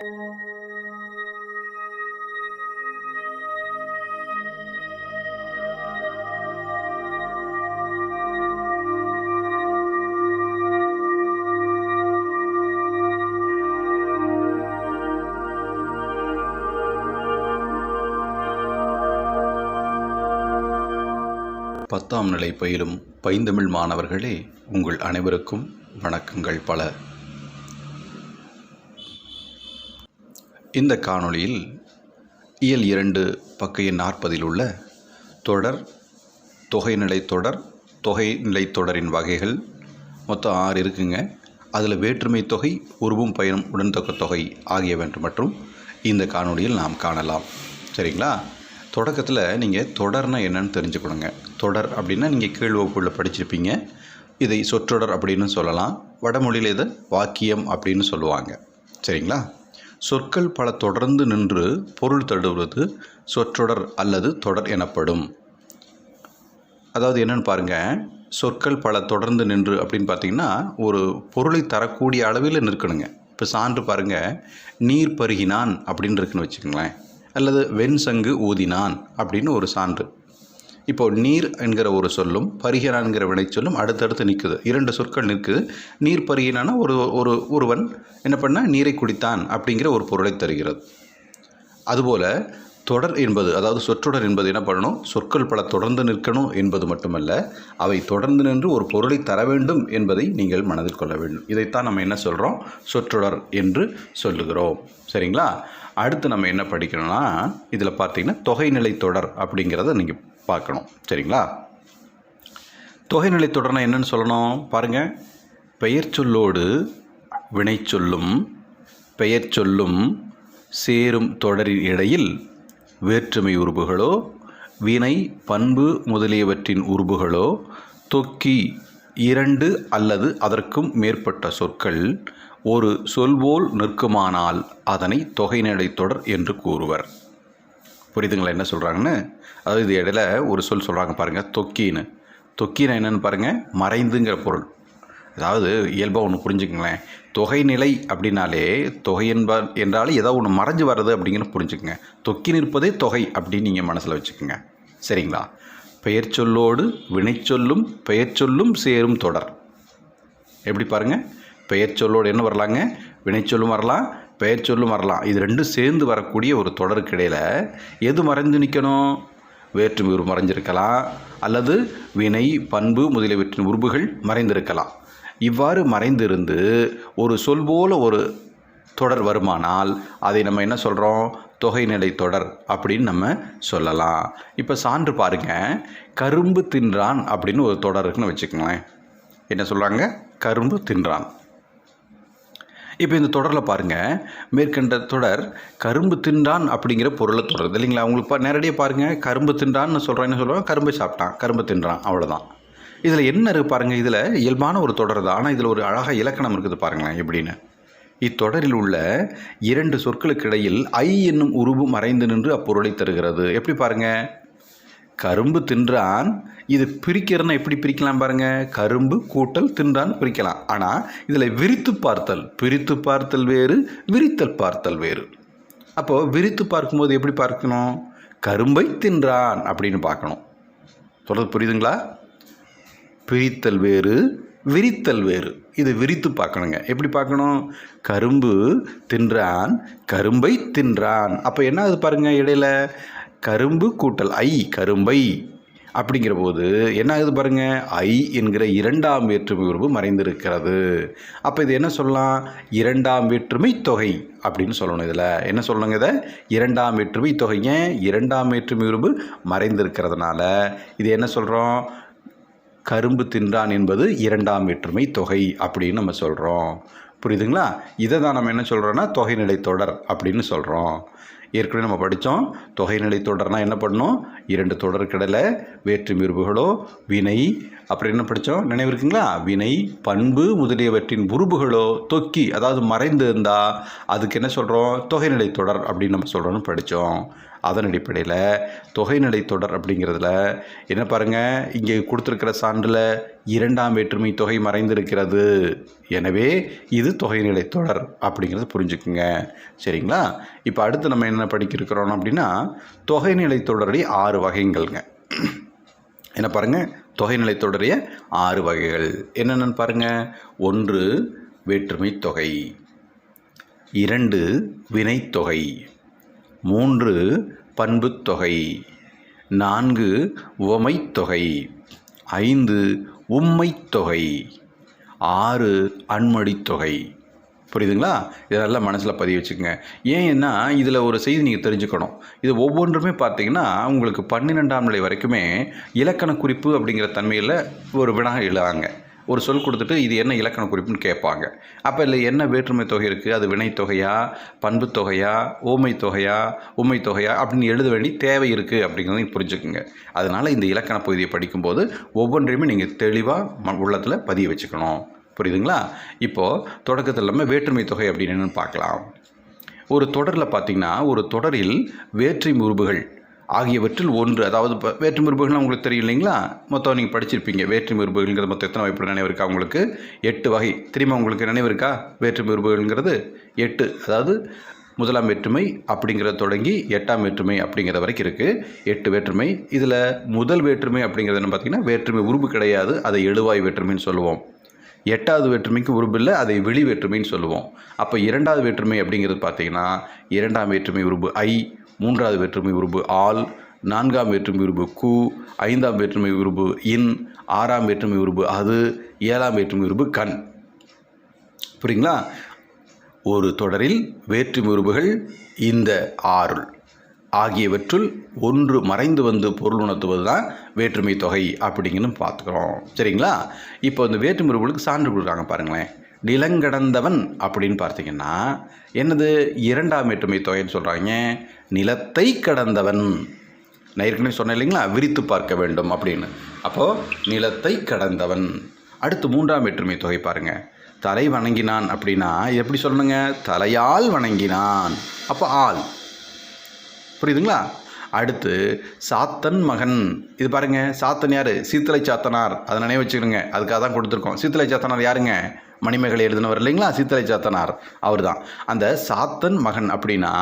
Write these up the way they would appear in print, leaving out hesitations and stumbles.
பத்தாம் நிலை பயிலும் பைந்தமிழ் மாணவர்களே, உங்கள் அனைவருக்கும் வணக்கங்கள் பல. இந்த காணொளியில் இயல் 2 பக்க எண் 40 உள்ள தொடர், தொகைநிலை தொடர், தொகைநிலை தொடரின் வகைகள் மொத்தம் 6 இருக்குங்க. அதில் வேற்றுமை தொகை, உருவும் பயனும் உடன்தொக்க தொகை ஆகியவற்றை மற்றும் இந்த காணொளியில் நாம் காணலாம். சரிங்களா? தொடக்கத்தில் நீங்கள் தொடர்னா என்னன்னு தெரிஞ்சுக்கணுங்க. தொடர் அப்படின்னா நீங்கள் கீழ் வகுப்புள்ள படிச்சிருப்பீங்க. இதை சொற்றொடர் அப்படின்னு சொல்லலாம். வடமொழியில் இதை வாக்கியம் அப்படின்னு சொல்லுவாங்க. சரிங்களா? சொற்கள் பல தொடர்ந்து நின்று பொருள் தருவது சொற்றொடர் அல்லது தொடர் எனப்படும். அதாவது என்னென்னு பாருங்கள், சொற்கள் பல தொடர்ந்து நின்று அப்படின்னு பார்த்தீங்கன்னா ஒரு பொருளை தரக்கூடிய அளவில் நிற்கணுங்க. இப்போ சான்று பாருங்கள், நீர் பருகினான் அப்படின்னு இருக்குன்னு வச்சுக்கோங்களேன், அல்லது வெண்சங்கு ஊதினான் அப்படின்னு ஒரு சான்று. இப்போது நீர் என்கிற ஒரு சொல்லும் பருகினான்கிற வினை சொல்லும் அடுத்தடுத்து நிற்குது. 2 சொற்கள் நிற்குது. நீர் பருகினான்னா ஒருவன் என்ன பண்ணால் நீரை குடித்தான் அப்படிங்கிற ஒரு பொருளை தருகிறது. அதுபோல் தொடர் என்பது, அதாவது சொற்றொடர் என்பது என்ன பண்ணணும், சொற்கள் பல தொடர்ந்து நிற்கணும் என்பது மட்டுமல்ல, அவை தொடர்ந்து நின்று ஒரு பொருளை தர வேண்டும் என்பதை நீங்கள் மனதில் கொள்ள வேண்டும். இதைத்தான் நம்ம என்ன சொல்கிறோம், சொற்றொடர் என்று சொல்லுகிறோம். சரிங்களா? அடுத்து நம்ம என்ன படிக்கணும்னா, இதில் பார்த்தீங்கன்னா தொகைநிலை தொடர் அப்படிங்கிறத நீங்கள் பார்க்கணும். சரிங்களா? தொகைநிலை தொடர்னா என்னன்னு சொல்லணும் பாருங்கள். பெயர் சொல்லோடு வினை சொல்லும் பெயர் சொல்லும் சேரும் தொடரின் இடையில் வேற்றுமை உருபுகளோ வினை பண்பு முதலியவற்றின் உருபுகளோ தொக்கி 2 அல்லது அதற்கும் மேற்பட்ட சொற்கள் ஒரு சொல்போல் நிற்குமானால் அதனை தொகைநிலை தொடர் என்று கூறுவர். புரியுதுங்களா என்ன சொல்கிறாங்கன்னு? அதாவது இது இடையில ஒரு சொல் சொல்கிறாங்க பாருங்கள், தொக்கின்னு. தொக்கின்னு என்னென்னு பாருங்கள், மறைந்துங்கிற பொருள். அதாவது இயல்பாக ஒன்று புரிஞ்சுக்கங்களேன், தொகைநிலை அப்படின்னாலே தொகை என்றாலே ஏதோ ஒன்று மறைஞ்சு வர்றது அப்படிங்கிற புரிஞ்சுக்கங்க. தொக்கி நிற்பதே தொகை அப்படின்னு நீங்கள் மனசில் வச்சுக்கோங்க. சரிங்களா? பெயர் சொல்லோடு வினை சொல்லும் பெயர் சொல்லும் சேரும் தொடர். எப்படி பாருங்கள், பெயர் சொல்லோடு என்ன வரலாங்க, வினை சொல்லும் வரலாம், பெயர் சொல்லும் வரலாம். இது 2 சேர்ந்து வரக்கூடிய ஒரு தொடருக்கு இடையில் எது மறைந்து நிற்கணும், வேற்றுமை உருவு மறைஞ்சிருக்கலாம், அல்லது வினை பண்பு முதலியவற்றின் உருபுகள் மறைந்திருக்கலாம். இவ்வாறு மறைந்திருந்து ஒரு சொல் போல ஒரு தொடர் வருமானால் அதை நம்ம என்ன சொல்கிறோம், தொகைநிலை தொடர் அப்படின்னு நம்ம சொல்லலாம். இப்போ சான்று பாருங்கள், கரும்பு தின்றான் அப்படின்னு ஒரு தொடர் இருக்குன்னு வச்சுக்கோங்களேன். என்ன சொல்கிறாங்க, கரும்பு தின்றான். இப்போ இந்த தொடரில் பாருங்கள், மேற்கண்ட தொடர் கரும்பு தின்றான் அப்படிங்கிற பொருளை தொடருது இல்லைங்களா? உங்களுக்கு நேரடியாக பாருங்கள், கரும்பு தின்றான்னு சொல்கிறேன், என்ன சொல்கிறோம், கரும்பை சாப்பிட்டான், கரும்பு தின்றான், அவ்வளோதான். இதில் என்ன இருக்குது பாருங்கள், இதில் இயல்பான ஒரு தொடர் தான். ஆனால் இதில் ஒரு அழகாக இலக்கணம் இருக்குது பாருங்களேன் எப்படின்னு. இத்தொடரில் உள்ள 2 சொற்களுக்கு இடையில் ஐ என்னும் உருவு மறைந்து நின்று அப்பொருளை தருகிறது. எப்படி பாருங்கள், கரும்பு தின்றான், இது பிரிக்கிறதுனா எப்படி பிரிக்கலாம் பாருங்கள், கரும்பு கூட்டல் தின்றான் பிரிக்கலாம். ஆனால் இதில் விரித்து பார்த்தல், பிரித்து பார்த்தல் வேறு, விரித்தல் பார்த்தல் வேறு. அப்போது விரித்து பார்க்கும்போது எப்படி பார்க்கணும், கரும்பை தின்றான் அப்படின்னு பார்க்கணும். சொல்கிறது புரியுதுங்களா? பிரித்தல் வேறு, விரித்தல் வேறு. இது விரித்து பார்க்கணுங்க. எப்படி பார்க்கணும், கரும்பு தின்றான், கரும்பை தின்றான். அப்போ என்ன ஆகுது பாருங்கள், இடையில கரும்பு கூட்டல் ஐ, கரும்பை அப்படிங்கிற போது என்ன ஆகுது பாருங்கள், ஐ என்கிற 2ஆம் வேற்றுமை உருவு மறைந்திருக்கிறது. அப்போ இது என்ன சொல்லலாம், 2ஆம் வேற்றுமை தொகை அப்படின்னு சொல்லணும். இதில் என்ன சொல்லணுங்க, இதை 2ஆம் வேற்றுமை தொகை. ஏன், 2ஆம் வேற்றுமை உருவு மறைந்திருக்கிறதுனால இது என்ன சொல்கிறோம், கரும்பு தின்றான் என்பது 2ஆம் வேற்றுமை தொகை அப்படின்னு நம்ம சொல்கிறோம். புரியுதுங்களா? இதை தான் நம்ம என்ன சொல்கிறோன்னா தொகைநிலை தொடர் அப்படின்னு சொல்கிறோம். ஏற்கனவே நம்ம படித்தோம். தொகைநிலை தொடர்னால் என்ன பண்ணணும்? 2 தொடர்கிடையில் வேற்றுமை உருபுகளோ வினை, அப்புறம் என்ன படித்தோம் நினைவு இருக்குங்களா? வினை, பண்பு முதலியவற்றின் உருபுகளோ தொக்கி அதாவது மறைந்து இருந்தால் அதுக்கு என்ன சொல்கிறோம்? தொகைநிலை தொடர் அப்படின்னு நம்ம சொல்கிறோன்னு படித்தோம். அதன் அடிப்படையில் தொகைநிலை தொடர் அப்படிங்கிறதுல என்ன பாருங்கள், இங்கே கொடுத்துருக்கிற சான்றில் 2ஆம் வேற்றுமை தொகை மறைந்திருக்கிறது. எனவே இது தொகைநிலை தொடர் அப்படிங்கிறது புரிஞ்சுக்குங்க. சரிங்களா? இப்போ அடுத்து நம்ம என்ன படிக்கிறோம் அப்படின்னா தொகைநிலை தொடருடைய 6 வகைங்கள்ங்க. என்ன பாருங்கள், தொகைநிலை தொடரிய 6 வகைகள் என்னென்னு பாருங்கள். 1 வேற்றுமை தொகை, 2 வினைத்தொகை, 3 பண்புத்தொகை, 4 உவமைத்தொகை, 5 உம்மைத்தொகை, 6 அன்மொழித்தொகை. புரியுதுங்களா? இதை நல்லா மனசில் பதிய வச்சுக்கோங்க. ஏன்னா இதில் ஒரு செய்தி நீங்கள் தெரிஞ்சுக்கணும். இது ஒவ்வொன்றுமே பார்த்தீங்கன்னா உங்களுக்கு 12ஆம் நிலை வரைக்குமே இலக்கண குறிப்பு அப்படிங்கிற தன்மையில் ஒரு வினா எழுதாங்க. ஒரு சொல் கொடுத்துட்டு இது என்ன இலக்கண குறிப்புன்னு கேட்பாங்க. அப்போ இல்லை என்ன வேற்றுமை தொகை இருக்குது, அது வினைத்தொகையா, பண்பு தொகையா, ஓமை தொகையா, உண்மை தொகையா அப்படின்னு எழுத வேண்டிய தேவை இருக்குது அப்படிங்கிறதையும் புரிஞ்சுக்குங்க. அதனால் இந்த இலக்கண பகுதியை படிக்கும்போது ஒவ்வொன்றையுமே நீங்கள் தெளிவாக உள்ளத்தில் பதிய வச்சுக்கணும். புரியுதுங்களா? இப்போது தொடக்கத்தில் நம்ம வேற்றுமை தொகை அப்படின்னு என்னென்னு பார்க்கலாம். ஒரு தொடரில் பார்த்திங்கன்னா ஒரு தொடரில் வேற்றுமை உருபுகள் ஆகியவற்றில் ஒன்று, அதாவது இப்போ வேற்றுமை உருபுகள்லாம் உங்களுக்கு தெரியும் இல்லைங்களா? மொத்தம் நீங்கள் படிச்சிருப்பீங்க. வேற்றுமை உருபுகள்ங்கிறது மொத்தம் எத்தனை வகைப்பட நினைவு இருக்கா உங்களுக்கு? 8 வகை. திரும்ப உங்களுக்கு நினைவு இருக்கா? வேற்றுமை உருபுகள்ங்கிறது 8, அதாவது 1ஆம் வேற்றுமை அப்படிங்கிறத தொடங்கி 8ஆம் வேற்றுமை அப்படிங்கிற வரைக்கும் இருக்குது. 8 வேற்றுமை. இதில் முதல் வேற்றுமை அப்படிங்கிறது என்ன பார்த்திங்கன்னா வேற்றுமை உருபு கிடையாது, அதை எழுவாய் வேற்றுமைன்னு சொல்லுவோம். 8வது வேற்றுமைக்கு உருபு இல்லை, அதை வெளி வேற்றுமைன்னு சொல்லுவோம். அப்போ 2வது வேற்றுமை அப்படிங்கிறது பார்த்திங்கன்னா 2ஆம் வேற்றுமை உருபு ஐ, 3வது வேற்றுமை உருபு ஆல், 4ஆம் வேற்றுமை உருபு கு, 5ஆம் வேற்றுமை உருபு இன், 6ஆம் வேற்றுமை உருபு அது, 7ஆம் வேற்றுமை உருபு கண். புரியுங்களா? ஒரு தொடரில் வேற்றுமை உருபுகள் இந்த 6 ஆகியவற்றுள் ஒன்று மறைந்து வந்து பொருள் உணர்த்துவது தான் வேற்றுமை தொகை அப்படிங்கன்னு பார்த்துக்கிறோம். சரிங்களா? இப்போ இந்த வேற்றுமை உருபுகளுக்கு சான்று கொடுக்குறாங்க பாருங்களேன். நிலங்கடந்தவன் அப்படின்னு பார்த்தீங்கன்னா என்னது? 2ஆம் வேற்றுமை தொகைன்னு சொல்கிறாங்க. நிலத்தை கடந்தவன், நான் ஏற்கனவே சொன்னேன் இல்லைங்களா, விரித்து பார்க்க வேண்டும் அப்படின்னு. அப்போது நிலத்தை கடந்தவன். அடுத்து 3ஆம் வேற்றுமை தொகை பாருங்கள். தலை வணங்கினான் அப்படின்னா எப்படி சொல்லணுங்க? தலையால் வணங்கினான். அப்போ ஆள். புரியுதுங்களா? அடுத்து சாத்தன் மகன். இது பாருங்கள், சாத்தன் யார்? சீத்தலை சாத்தனார். அதை நினைவு வச்சுக்கணுங்க. அதுக்காக தான் கொடுத்துருக்கோம். சீத்தலை சாத்தனார் யாருங்க? மணிமேகலை எழுதினவர் இல்லைங்களா, சீத்தலை சாத்தனார், அவர் தான். அந்த சாத்தன் மகன் அப்படின்னா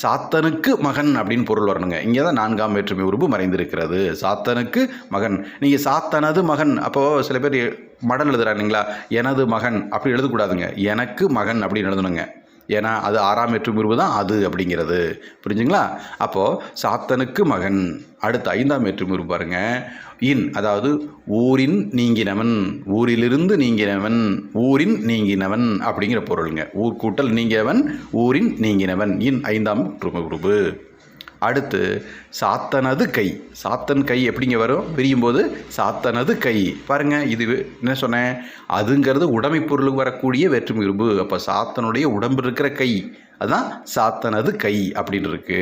சாத்தனுக்கு மகன் அப்படின்னு பொருள் வரணுங்க. இங்கே தான் 4ஆம் வேற்றுமை உருபு மறைந்திருக்கிறது. சாத்தனுக்கு மகன். நீங்கள் சாத்தனது மகன், அப்போது சில பேர் மடல் எழுதுறாங்களா, எனது மகன் அப்படி எழுதக்கூடாதுங்க. எனக்கு மகன் அப்படின்னு எழுதணுங்க. ஏன்னா அது 6ஆம் வேற்றுமை உருபு தான் அது அப்படிங்கிறது. புரிஞ்சுங்களா? அப்போது சாத்தனுக்கு மகன். அடுத்து 5ஆம் வேற்றுமை உருபு பாருங்க. இன், அதாவது ஊரின் நீங்கினவன், ஊரிலிருந்து நீங்கினவன், ஊரின் நீங்கினவன் அப்படிங்கிற பொருளுங்க. ஊர் கூட்டல் நீங்கினவன், ஊரின் நீங்கினவன். இன் 5ஆம் வேற்றுமை உருபு. அடுத்து சாத்தனது கை. சாத்தன் கை எப்படிங்க வரும்? விரியும் போது சாத்தனது கை. பாருங்கள், இது என்ன சொன்னேன்? அதுங்கிறது உடைமை பொருளுக்கு வரக்கூடிய வேற்றுமை உருபு. அப்போ சாத்தனுடைய உடம்பு இருக்கிற கை, அதுதான் சாத்தனது கை அப்படின்னு இருக்கு.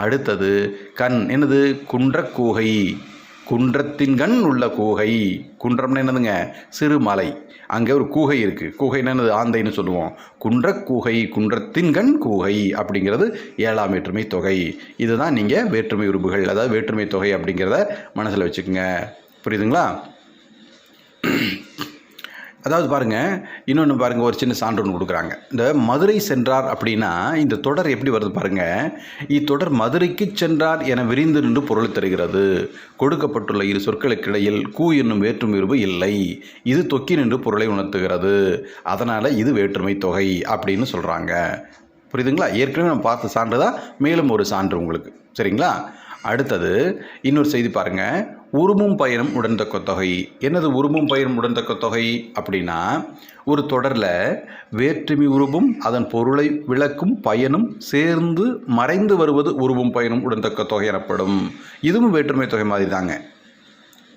அடுத்தது கண். என்னது? குன்ற கூகை. குன்றத்தின் கண் உள்ள கூகை. குன்றம்னு என்னதுங்க? சிறுமலை. அங்கே ஒரு கூகை இருக்குது. கூகை என்னது? ஆந்தைன்னு சொல்லுவோம். குன்ற கூகை, குன்றத்தின் கண் கூகை அப்படிங்கிறது 7ஆம் வேற்றுமை தொகை. இதுதான் நீங்கள் வேற்றுமை உருபுகள், அதாவது வேற்றுமை தொகை அப்படிங்கிறத மனசில் வச்சுக்கோங்க. புரியுதுங்களா? அதாவது பாருங்கள், இன்னொன்று பாருங்கள், ஒரு சின்ன சான்று ஒன்று கொடுக்குறாங்க. இந்த மதுரை சென்றார் அப்படின்னா இந்த தொடர் எப்படி வருது பாருங்கள். இத்தொடர் மதுரைக்கு சென்றார் என விரிந்து நின்று பொருள் தருகிறது. கொடுக்கப்பட்டுள்ள இரு சொற்களுக்கு இடையில் கூ என்னும் வேற்றுமை உருபு இல்லை. இது தொக்கி நின்று பொருளை உணர்த்துகிறது. அதனால் இது வேற்றுமை தொகை அப்படின்னு சொல்கிறாங்க. புரியுதுங்களா? ஏற்கனவே நம்ம பார்த்த சான்று தான் மேலும் ஒரு சான்று உங்களுக்கு. சரிங்களா? அடுத்தது இன்னொரு செய்தி பாருங்கள். உருமும் பயனும் உடன்தக்க தொகை. என்னது உருமும் பயனும் உடன்தக்க தொகை அப்படின்னா ஒரு தொடரில் வேற்றுமை உருவும் அதன் பொருளை விளக்கும் பயனும் சேர்ந்து மறைந்து வருவது உருவும் பயனும் உடன்தக்க தொகை எனப்படும். இதுவும் வேற்றுமை தொகை மாதிரி தாங்க.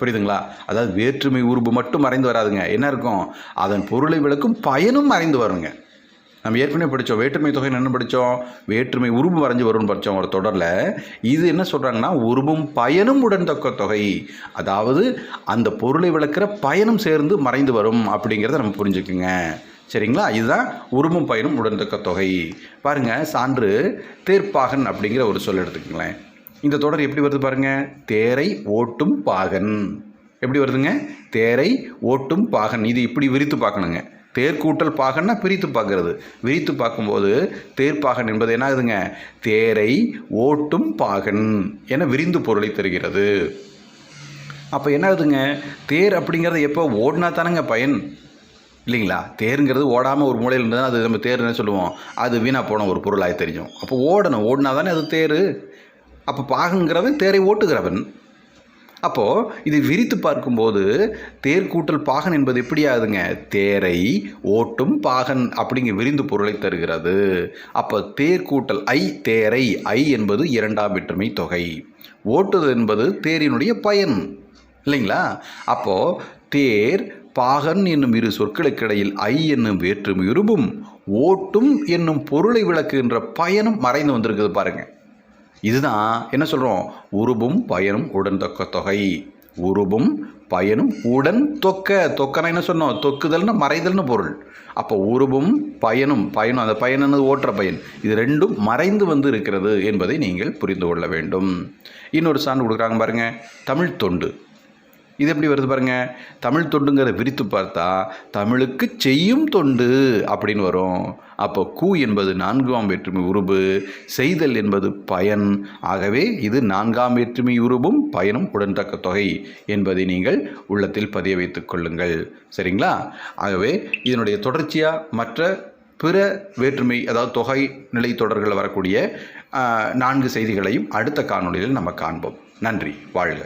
புரியுதுங்களா? அதாவது வேற்றுமை உருவு மட்டும் மறைந்து வராதுங்க. என்ன இருக்கும்? அதன் பொருளை விளக்கும் பயனும் மறைந்து வருங்க. நம்ம ஏற்கனவே படித்தோம் வேற்றுமை தொகை என்ன படித்தோம், வேற்றுமை உருபு வரைஞ்சி வரும்னு படித்தோம் ஒரு தொடரில். இது என்ன சொல்கிறாங்கன்னா உருபும் பயனும் உடன்தக்க தொகை, அதாவது அந்த பொருளை விளக்குற பயனும் சேர்ந்து மறைந்து வரும் அப்படிங்கிறத நம்ம புரிஞ்சுக்குங்க. சரிங்களா? இதுதான் உருபும் பயனும் உடன்தக்க தொகை. பாருங்கள், சான்று தேர்ப்பாகன் அப்படிங்கிற ஒரு சொல் எடுத்துக்கங்களேன். இந்த தொடர் எப்படி வருது பாருங்கள், தேரை ஓட்டும் பாகன். எப்படி வருதுங்க, தேரை ஓட்டும் பாகன். இது இப்படி விரித்து பார்க்கணுங்க. தேர்கூட்டல் பாகன்னா பிரித்து பார்க்கறது. விரித்து பார்க்கும்போது தேர்ப்பாகன் என்பது என்ன ஆகுதுங்க, தேரை ஓட்டும் பாகன் என விரிந்து பொருளை தருகிறது. அப்போ என்ன ஆகுதுங்க, தேர் அப்படிங்கிறது எப்போ ஓடினா தானேங்க பயன், இல்லைங்களா? தேருங்கிறது ஓடாமல் ஒரு மூலையில் இருந்ததுன்னா அது நம்ம தேர் என்ன சொல்லுவோம், அது வீணாக போன ஒரு பொருளாக தெரியும். அப்போ ஓடணும், ஓடினா தானே அது தேர். அப்போ பாகன்கிறவன் தேரை ஓட்டுகிறவன். அப்போது இது விரித்து பார்க்கும்போது தேர்கூட்டல் பாகன் என்பது எப்படி ஆகுதுங்க, தேரை ஓட்டும் பாகன் அப்படிங்கிற விரிந்து பொருளை தருகிறது. அப்போ தேர்கூட்டல் ஐ தேரை, ஐ என்பது இரண்டாம் வேற்றுமை தொகை, ஓட்டுதல் என்பது தேரினுடைய பயன், இல்லைங்களா? அப்போது தேர் பாகன் என்னும் இரு சொற்களுக்கிடையில் ஐ என்னும் வேற்றுமை உருபும் ஓட்டும் என்னும் பொருளை விளக்குகின்ற பயனும் மறைந்து வந்திருக்குது பாருங்கள். இதுதான் என்ன சொல்கிறோம், உருபும் பயனும் உடன்தொக்க தொகை. உருபும் பயனும் உடன் தொக்க, தொக்கனா என்ன சொன்னோம், தொக்குதல்னு மறைதல்னு பொருள். அப்போ உருபும் பயனும், பயனும் அந்த பயனது ஓற்ற பயன், இது ரெண்டும் மறைந்து வந்து இருக்கிறது என்பதை நீங்கள் புரிந்து கொள்ள வேண்டும். இன்னொரு சான்று கொடுக்குறாங்க பாருங்கள், தமிழ் தொண்டு. இது எப்படி வருது பாருங்கள், தமிழ் தொண்டுங்கிற விரித்து பார்த்தா தமிழுக்கு செய்யும் தொண்டு அப்படின்னு வரும். அப்போ கூ என்பது நான்காம் வேற்றுமை உருபு, செய்தல் என்பது பயன். ஆகவே இது நான்காம் வேற்றுமை உருபும் பயனும் உடன்தக்க தொகை என்பதை நீங்கள் உள்ளத்தில் பதிய வைத்துக் கொள்ளுங்கள். சரிங்களா? ஆகவே இதனுடைய தொடர்ச்சியாக மற்ற பிற வேற்றுமை அதாவது தொகை நிலை தொடர்களில் வரக்கூடிய 4 செய்திகளையும் அடுத்த காணொளியில் நம்ம காண்போம். நன்றி, வாழ்க.